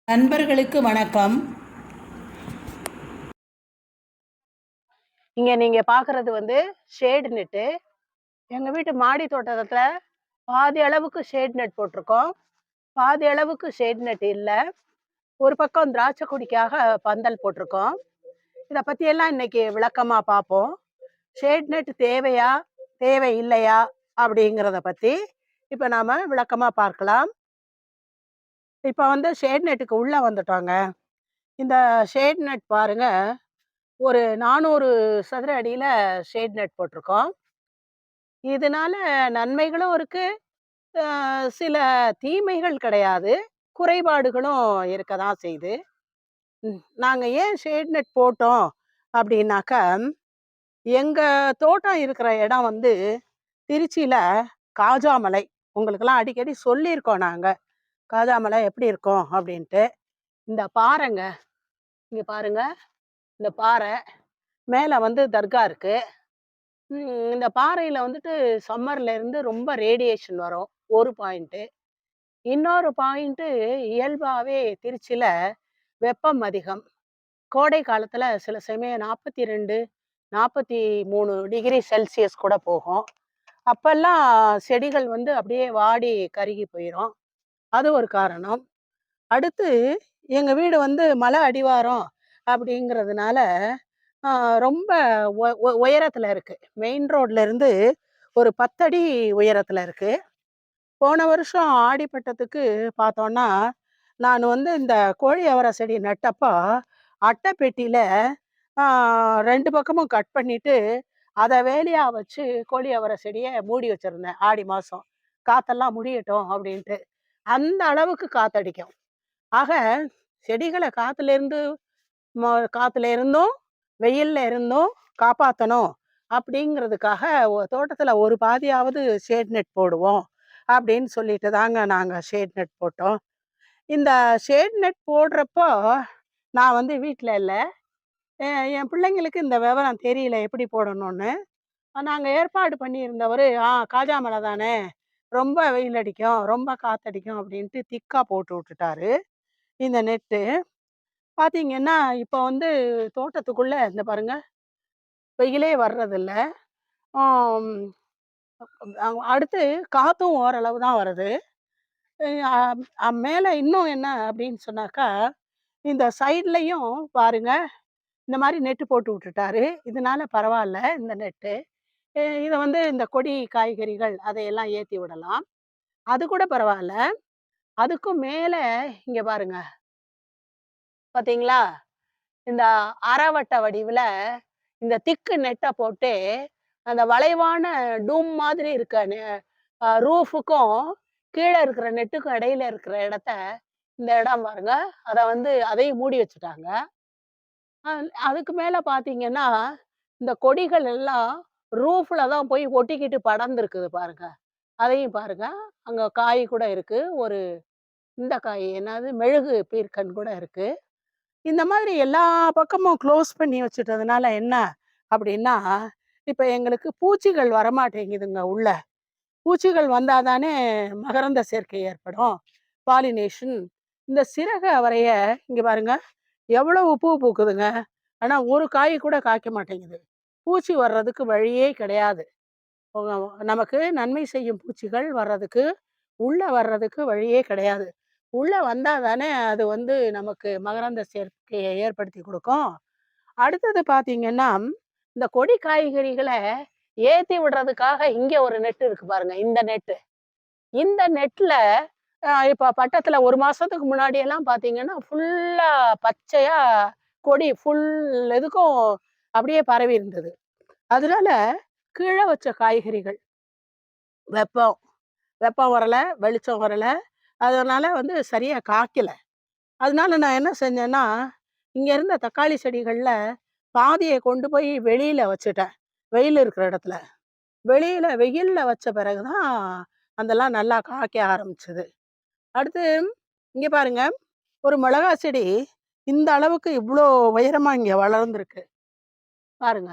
நண்பர்களுக்கு வணக்கம். இங்க நீங்க பாக்குறது ஷேடு நெட்டு. எங்க வீட்டு மாடி தோட்டத்துல பாதி அளவுக்கு ஷேட் நெட் போட்டிருக்கோம். பாதி அளவுக்கு ஷேட் நெட் இல்ல. ஒரு பக்கம் திராட்சை கொடிக்காக பந்தல் போட்டிருக்கோம். இத பத்தி எல்லாம் இன்னைக்கு விளக்கமா பார்ப்போம். ஷேட் நெட் தேவையா, தேவை இல்லையா அப்படிங்கிறத பத்தி இப்ப நாம விளக்கமா பார்க்கலாம். இப்ப ஷேட் நெட்டுக்கு உள்ள வந்துட்டோங்க. இந்த ஷேட் நெட் பாருங்க, ஒரு 400 சதுர அடியில ஷேட் நெட் போட்டிருக்கோம். இதனால நன்மைகளும் இருக்கு, சில தீமைகள் கிடையாது. குறைபாடுகளும் இருக்க தான் செய்யுது. நாங்க ஏன் ஷேட் நெட் போட்டோம் அப்படின்னாக்கா, எங்க தோட்டம் இருக்கிற இடம் திருச்சியில காஜாமலை. உங்களுக்கெல்லாம் அடிக்கடி சொல்லியிருக்கோம் நாங்க. காஜாமலை எப்படி இருக்கும் அப்படின்ட்டு. இந்த பாறைங்க, இங்க பாருங்க. இந்த பாறை மேல தர்கா இருக்கு. இந்த பாறையில சம்மர்ல இருந்து ரொம்ப ரேடியேஷன் வரும். ஒரு பாயிண்ட். இன்னொரு பாயிண்ட்டு, இயல்பாவே திருச்சியில வெப்பம் அதிகம். கோடை காலத்துல சில சமயம் 42, 43 டிகிரி செல்சியஸ் கூட போகும். அப்பெல்லாம் செடிகள் அப்படியே வாடி கருகி போயிரும். அது ஒரு காரணம். அடுத்து, எங்க வீடு மலை அடிவாரம் அப்படிங்கிறதுனால ரொம்ப உயரத்துல இருக்கு. மெயின் ரோட்ல இருந்து ஒரு 10 அடி உயரத்துல இருக்கு. போன வருஷம் ஆடிப்பட்டத்துக்கு பார்த்தோன்னா, நான் இந்த கோழி அவரை செடி நட்டப்போ, அட்டை பெட்டியில 2 பக்கமும் கட் பண்ணிட்டு, அதை வேலியா வச்சு கோழி அவரை செடியை மூடி வச்சிருந்தேன். ஆடி மாசம் காத்தெல்லாம் முடியட்டும் அப்படின்ட்டு. அந்த அளவுக்கு காத்தடிக்கும். ஆக செடிகளை காத்துல இருந்தும் வெயில்ல இருந்தும் காப்பாற்றணும் அப்படிங்கிறதுக்காக தோட்டத்துல ஒரு பாதியாவது ஷேட் நெட் போடுவோம் அப்படின்னு சொல்லிட்டு தாங்க நாங்க ஷேட் நெட் போட்டோம். இந்த ஷேட் நெட் போடுறப்போ நான் வீட்டில் இல்லை. என் பிள்ளைங்களுக்கு இந்த விவரம் தெரியல எப்படி போடணும்னு. நாங்க ஏற்பாடு பண்ணியிருந்தவர், காஜாமலை தானே, ரொம்ப வெயில் அடிக்கும், ரொம்ப காத்தடிக்கும் அப்படின்ட்டு திக்கா போட்டு விட்டுட்டாரு இந்த நெட்டு. பாத்தீங்கன்னா இப்போ தோட்டத்துக்குள்ள இந்த பாருங்க, வெயிலே வர்றதில்ல. ஆம், அடுத்து காத்தும் ஓரளவு தான் வருது. மேல இன்னும் என்ன அப்படின்னு சொன்னாக்கா, இந்த சைட்லயும் பாருங்க, இந்த மாதிரி நெட்டு போட்டு விட்டுட்டாரு. இதனால பரவாயில்ல இந்த நெட்டு. இதை இந்த கொடி காய்கறிகள் அதையெல்லாம் ஏத்தி விடலாம். அது கூட பரவாயில்ல. அதுக்கும் மேல இங்க பாருங்க, பாத்தீங்களா? இந்த அரைவட்ட வடிவுல இந்த திக்கு நெட்டை போட்டு, அந்த வளைவான டூம் மாதிரி இருக்க ரூஃபுக்கும் கீழே இருக்கிற நெட்டுக்கும் இடையில இருக்கிற இடத்த, இந்த இடம் பாருங்க, அதை அதையும் மூடி வச்சுட்டாங்க. அதுக்கு மேல பாத்தீங்கன்னா, இந்த கொடிகள் எல்லாம் ரூஃப்ல தான் போய் ஒட்டிக்கிட்டு படர்ந்துருக்குது பாருங்க. அதையும் பாருங்க. அங்க காய் கூட இருக்கு. ஒரு இந்த காய் என்னது, மெழுகு பீர்க்கன் கூட இருக்கு. இந்த மாதிரி எல்லா பக்கமும் க்ளோஸ் பண்ணி வச்சுட்டதுனால என்ன அப்படின்னா, இப்ப எங்களுக்கு பூச்சிகள் வரமாட்டேங்குதுங்க உள்ள. பூச்சிகள் வந்தா தானே மகரந்த சேர்க்கை ஏற்படும், பாலினேஷன். இந்த சிறக அவரைய இங்க பாருங்க, எவ்வளவு பூ பூக்குதுங்க. ஆனா ஒரு காய் கூட காய்க்க மாட்டேங்குது. பூச்சி வர்றதுக்கு வழியே கிடையாது. நமக்கு நன்மை செய்யும் பூச்சிகள் வர்றதுக்கு, உள்ள வர்றதுக்கு வழியே கிடையாது. உள்ள வந்தா தானே அது நமக்கு மகரந்த சேர்க்கையை ஏற்படுத்தி கொடுக்கும். அடுத்தது பார்த்தீங்கன்னா, இந்த கொடி காய்கறிகளை ஏத்தி விடுறதுக்காக இங்க ஒரு நெட் இருக்கு பாருங்க. இந்த நெட்டு. இந்த நெட்ல இப்ப பட்டத்துல 1 மாசத்துக்கு முன்னாடி எல்லாம் பார்த்தீங்கன்னா, ஃபுல்லா பச்சையா கொடி ஃபுல் இதுக்கும் அப்படியே பரவி இருந்தது. அதனால கீழ வச்ச காய்கறிகள், வெப்பம் வெப்பம் வரல, வெளிச்சம் வரல. அதனால சரியா காய்க்கல. அதனால நான் என்ன செஞ்சேன்னா, இங்க இருந்த தக்காளி செடிகள்ல பாதிய கொண்டு போய் வெளியில வச்சுட்டேன். வெயில் இருக்கிற இடத்துல. வெளியில வெயில்ல வச்ச பிறகு தான் அதெல்லாம் நல்லா காய்க்க ஆரம்பிச்சது. அடுத்து இங்க பாருங்க, ஒரு மிளகா செடி இந்த அளவுக்கு இவ்ளோ உயரமா இங்க வளர்ந்திருக்கு. பாருங்க.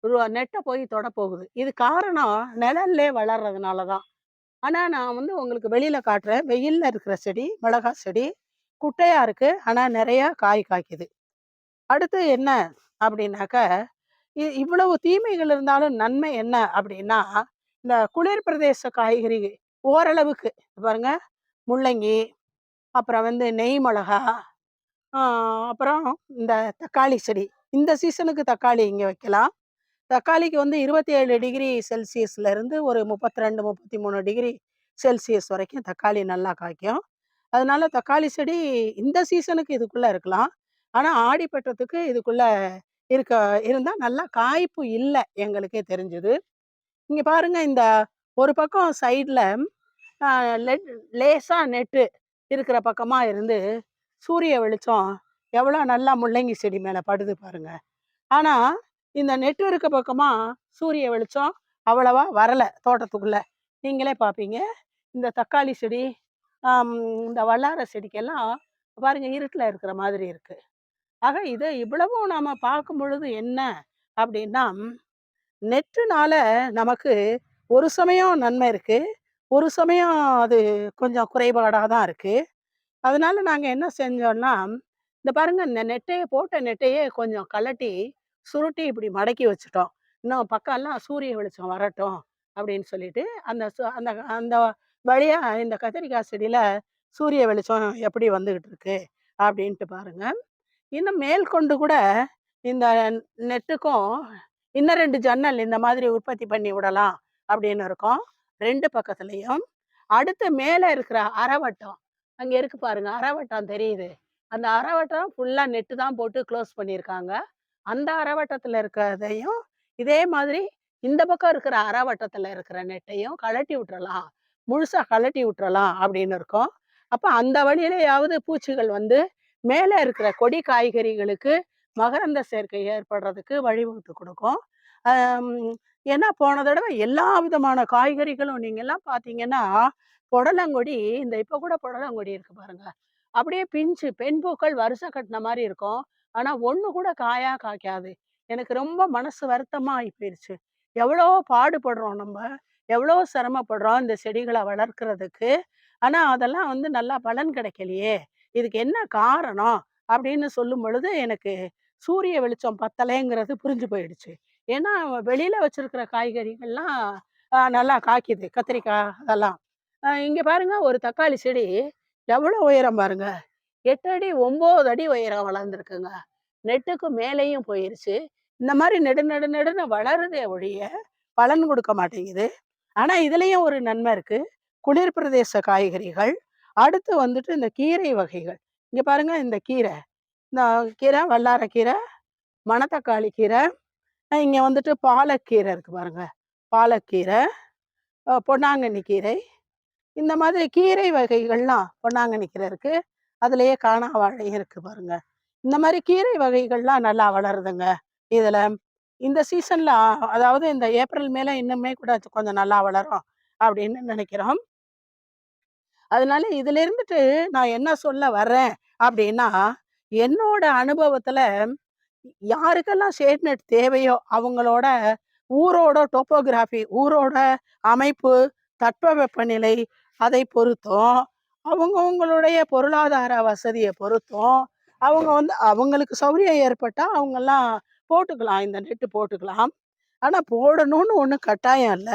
ஒரு நெட்ட போய் தொடப்போகுது. இது காரணம் நிழல்லே வளர்றதுனால தான். ஆனா நான் உங்களுக்கு வெளியில காட்டுறேன். வெயில்ல இருக்கிற செடி, மிளகா செடி. குட்டையா இருக்கு. ஆனா நெறைய காய் காய்க்குது. அடுத்து என்ன அப்படின்னாக்க, இவ்வளவு தீமைகள் இருந்தாலும் நன்மை என்ன அப்படின்னா, இந்த குளிர் பிரதேச காய்கறி ஓரளவுக்கு பாருங்க, முள்ளங்கி, அப்புறம் வந்து நெய் மிளகா, ஆ அப்புறம் இந்த தக்காளி செடி. இந்த சீசனுக்கு தக்காளி இங்க வைக்கலாம். தக்காளிக்கு வந்து 27 டிகிரி செல்சியஸ்ல இருந்து ஒரு 32, 33 டிகிரி செல்சியஸ் வரைக்கும் தக்காளி நல்லா காய்க்கும். அதனால தக்காளி செடி இந்த சீசனுக்கு இதுக்குள்ள இருக்கலாம். ஆனா ஆடிப்பட்டத்துக்கு இதுக்குள்ள இருக்க இருந்தா நல்லா காய்ப்பு இல்ல எங்களுக்கே தெரிஞ்சது. இங்க பாருங்க இந்த ஒரு பக்கம் சைடுல அ லெட் லேசா நெட்டு இருக்கிற பக்கமா இருந்து சூரிய வெளிச்சம் எவ்வளோ நல்லா முள்ளங்கி செடி மேல படுது பாருங்க. ஆனா, இந்த நெட் இருக்க பக்கமா சூரிய வெளிச்சம் அவ்வளவா வரல தோட்டத்துக்குள்ள. நீங்களே பார்ப்பீங்க. இந்த தக்காளி செடி, ஆம் இந்த வல்லார செடிக்கெல்லாம் பாருங்க இருட்டுல இருக்கிற மாதிரி இருக்கு. ஆக இத இவ்வளவும் நாம பார்க்கும் பொழுது என்ன அப்படின்னா, நெட்டுனால நமக்கு ஒரு சமயம் நன்மை இருக்கு. ஒரு சமயம் அது கொஞ்சம் குறைபாடா தான் இருக்கு. அதனால நாங்க என்ன செஞ்சோம்னா, இந்த பாருங்க இந்த நெட்டைய போட்ட நெட்டையே கொஞ்சம் கழட்டி, சுருட்டி இப்படி மடக்கி வச்சுட்டோம். இன்னும் பக்கம்லாம் சூரிய வெளிச்சம் வரட்டும் அப்படின்னு சொல்லிட்டு, அந்த அந்த அந்த வழியா இந்த கத்திரிக்காய் செடியில சூரிய வெளிச்சம் எப்படி வந்துகிட்டு இருக்கு அப்படின்ட்டு பாருங்க. இன்னும் மேற்கொண்டு கூட இந்த நெட்டுக்கும் இன்னும் 2 ஜன்னல் இந்த மாதிரி உற்பத்தி பண்ணி விடலாம் அப்படின்னு இருக்கோம். 2 பக்கத்துலயும். அடுத்து மேல இருக்கிற அரைவட்டம், அங்க இருக்கு பாருங்க அரைவட்டம் தெரியுது. அந்த அரைவட்டம் ஃபுல்லா நெட்டு தான் போட்டு க்ளோஸ் பண்ணியிருக்காங்க. அந்த அரைவட்டத்துல இருக்கிறதையும் இதே மாதிரி இந்த பக்கம் இருக்கிற அரைவட்டத்துல இருக்கிற நெட்டையும் கழட்டி விட்டுறலாம். முழுசா கழட்டி விட்டுறலாம் அப்படின்னு இருக்கோம். அப்ப அந்த வழியிலயாவது பூச்சிகள் வந்து மேல இருக்கிற கொடி காய்கறிகளுக்கு மகரந்த சேர்க்கை ஏற்படுறதுக்கு வழிவகுத்து கொடுக்கும். அம், ஏன்னா போன தடவை எல்லா விதமான காய்கறிகளும் நீங்கெல்லாம் பார்த்தீங்கன்னா, புடலங்கொடி இந்த இப்ப கூட புடலங்கொடி இருக்கு பாருங்க. அப்படியே பிஞ்சு பெண் பூக்கள் வரிசை கட்டின மாரி இருக்கும். ஆனா ஒண்ணு கூட காயா காய்க்காது. எனக்கு ரொம்ப மனசு வருத்தமா ஆயி போயிருச்சு. எவ்வளோ பாடுபடுறோம் நம்ப. எவ்வளோ சிரமப்படுறோம் இந்த செடிகள வளர்க்கிறதுக்கு. ஆனா அதெல்லாம் வந்து நல்லா பலன் கிடைக்கலையே! இதுக்கு என்ன காரணம்? அப்படின்னு சொல்லும் பொழுது எனக்கு சூரிய வெளிச்சம் பத்தலேங்கிறது புரிஞ்சு போயிடுச்சு. ஏன்னா வெளியில வச்சிருக்கிற காய்கறிகள்லாம் நல்லா காய்க்குது. கத்திரிக்காய் அதெல்லாம். இங்க பாருங்க ஒரு தக்காளி செடி எவ்வளோ உயரம் பாருங்க. 8 அடி 9 அடி உயரம் வளர்ந்துருக்குங்க. நெட்டுக்கு மேலேயும் போயிருச்சு. இந்த மாரி நெடு நெடு நெடுன்னு வளருதே ஒழிய, பலன் கொடுக்க மாட்டேங்குது. ஆனா இதுலயும் ஒரு நன்மை இருக்கு. குளிர் பிரதேச காய்கறிகள். அடுத்து வந்துட்டு இந்த கீரை வகைகள். இங்க பாருங்க இந்த கீரை. இந்த கீரை, வல்லாரக்கீரை, மணத்தக்காளி கீரை, இங்க வந்துட்டு பாலக்கீரை இருக்கு பாருங்க. பாலக்கீரை, பொன்னாங்கண்ணி கீரை. இந்த மாதிரி கீரை வகைகள்லாம் பொன்னாங்கண்ணி கீரை இருக்கு. அதிலேயே காணாவாழையும் இருக்கு பாருங்க. இந்த மாரி கீரை வகைகள்லாம் நல்லா வளருதுங்க. இதுல இந்த சீசன்ல அதாவது இந்த ஏப்ரல் மேல இன்னுமே கூட கொஞ்சம் நல்லா வளரும் அப்படின்னு நினைக்கிறோம். அதனால இதுல இருந்துட்டு நான் என்ன சொல்ல வர்றேன் அப்படின்னா, என்னோட அனுபவத்துல யாருக்கெல்லாம் ஷேட் நெட் தேவையோ அவங்களோட ஊரோட டோப்போகிராஃபி, ஊரோட அமைப்பு, தட்பவெப்பநிலை அதை பொறுத்தும், அவங்கவங்களுடைய பொருளாதார வசதிய பொறுத்தும், அவங்க வந்து அவங்களுக்கு சௌரியம் ஏற்பட்டா அவங்கலாம் போட்டுக்கலாம். இந்த நெட்டு போட்டுக்கலாம். ஆனா போடணும்னு ஒண்ணும் கட்டாயம் இல்ல.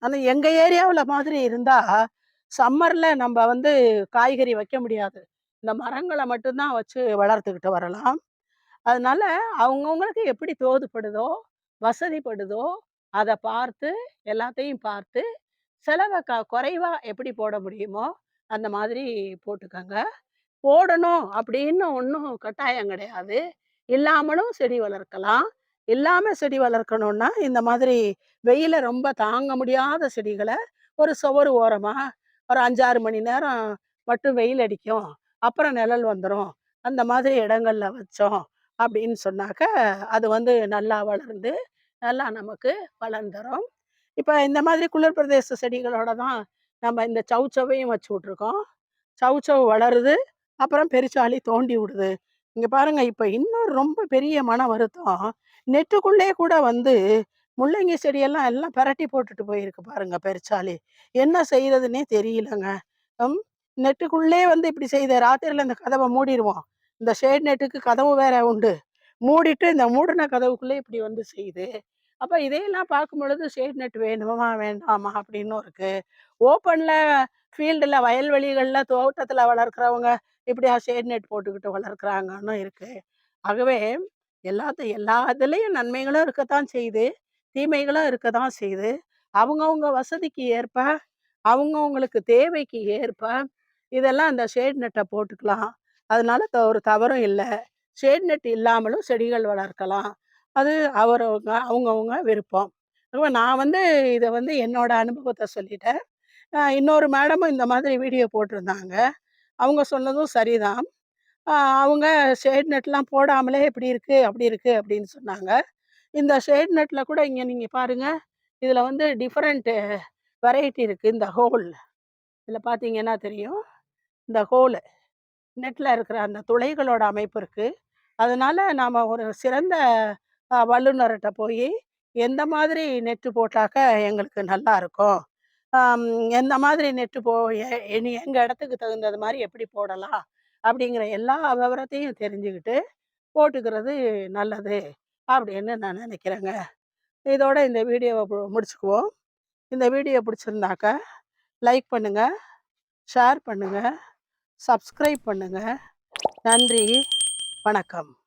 ஆனா எங்க ஏரியாவுல மாதிரி இருந்தா, சம்மர்ல நம்ப வந்து காய்கறி வைக்க முடியாது. இந்த மரங்கள மட்டும் தான் வச்சு வளர்த்துக்கிட்டு வரலாம். அதனால அவங்கவங்களுக்கு எப்படி தோதுப்படுதோ, வசதிப்படுதோ, அத பார்த்து, எல்லாத்தையும் பார்த்து, செலவ குறைவா எப்படி போட முடியுமோ, அந்த மாதிரி போட்டுக்கங்க. போடணும் அப்படின்னு ஒண்ணும் கட்டாயம் கிடையாது. இல்லாமலும் செடி வளர்க்கலாம். இல்லாம செடி வளர்க்கணும்னா, இந்த மாதிரி வெயில ரொம்ப தாங்க முடியாத செடிகள ஒரு சுவரு ஓரமா ஒரு 5, 6 மணி நேரம் மட்டும் வெயில் அடிக்கும். அப்புறம் நிழல் வந்துரும். அந்த மாதிரி இடங்கள்ல வச்சோம் அப்படின்னு சொன்னாக்க, அது வந்து நல்லா வளர்ந்து, நல்லா நமக்கு பலன் தரும். இப்ப இந்த மாதிரி குளிர் பிரதேச செடிகளோட தான் நம்ம இந்த சௌசௌவையும் வச்சு விட்டுருக்கோம். சௌசௌ வளருது. அப்புறம் பெருச்சாளி தோண்டி விடுது. இங்க பாருங்க, இப்ப இன்னொரு ரொம்ப பெரிய மன வருத்தம், நெட்டுக்குள்ளயே கூட வந்து முள்ளங்கி செடியெல்லாம் எல்லாம் பெரட்டி போட்டுட்டு போயிருக்கு பாருங்க பெருச்சாளி. என்ன செய்றதுன்னே தெரியலங்க. ம். நெட்டுக்குள்ளே வந்து இப்படி செய்யுது. ராத்திரில இந்த கதவ மூடிருவோம். இந்த ஷேட் நெட்டுக்கு கதவு வேற உண்டு. மூடிட்டு இந்த மூடுன கதவுக்குள்ளே இப்படி வந்து செய்யுது. அப்ப இதையெல்லாம் பார்க்கும்பொழுது ஷேட் நெட் வேணுமா? வேண்டாமா? அப்படின்னு இருக்கு. ஓப்பன்ல ஃபீல்டுல வயல்வெளிகள்ல தோட்டத்துல வளர்க்கிறவங்க இப்படியா ஷேட் நெட் போட்டுக்கிட்டு வளர்க்குறாங்கன்னு இருக்கு. ஆகவே எல்லா இதுலயும் நன்மைகளும் இருக்கத்தான் செய்யுது. தீமைகளும் இருக்கத்தான் செய்யுது. அவங்கவங்க வசதிக்கு ஏற்ப, அவங்கவங்களுக்கு தேவைக்கு ஏற்ப, இதெல்லாம் அந்த ஷேட் நெட்ட போட்டுக்கலாம். அதனால ஒரு தவறும் இல்ல. ஷேட் நெட் இல்லாமலும் செடிகள் வளர்க்கலாம். அது அவங்கவங்க விருப்பம். அப்ப நான் வந்து இத வந்து என்னோட அனுபவத்த சொல்லிட்டேன். இன்னொரு மேடமும் இந்த மாதிரி வீடியோ போட்டிருந்தாங்க. அவங்க சொன்னதும் சரிதான். அ அவங்க ஷேட் நெட்லாம் போடாமலே இப்படி இருக்கு, அப்படி இருக்கு அப்படின்னு சொன்னாங்க. இந்த ஷேட் நெட்ல கூட இங்க நீங்க பாருங்க. இதுல வந்து டிஃபரண்ட் வெரைட்டி இருக்கு. இந்த ஹோல் இதுல பார்த்தீங்கன்னா தெரியும். இந்த ஹோலு நெட்ல இருக்கிற அந்த துளைகளோட அமைப்பு இருக்கு. அதனால நாம ஒரு சிறந்த வல்லுனர்ட்ட போயி, எந்த மாதிரி நெட்டு போட்டாக்க எங்களுக்கு நல்லா இருக்கும்? அம் எந்த மாதிரி நெட்டு எங்க இடத்துக்கு தகுந்தது மாரி எப்படி போடலாம்? அப்படிங்கிற எல்லா விவரத்தையும் தெரிஞ்சுக்கிட்டு போட்டுக்கிறது நல்லது, அப்படின்னு நான் நினைக்கிறேங்க. இதோட இந்த வீடியோவ முடிச்சுக்குவோம். இந்த வீடியோ பிடிச்சிருந்தாக்க லைக் பண்ணுங்க, ஷேர் பண்ணுங்க, சப்ஸ்கிரைப் பண்ணுங்க. நன்றி, வணக்கம்.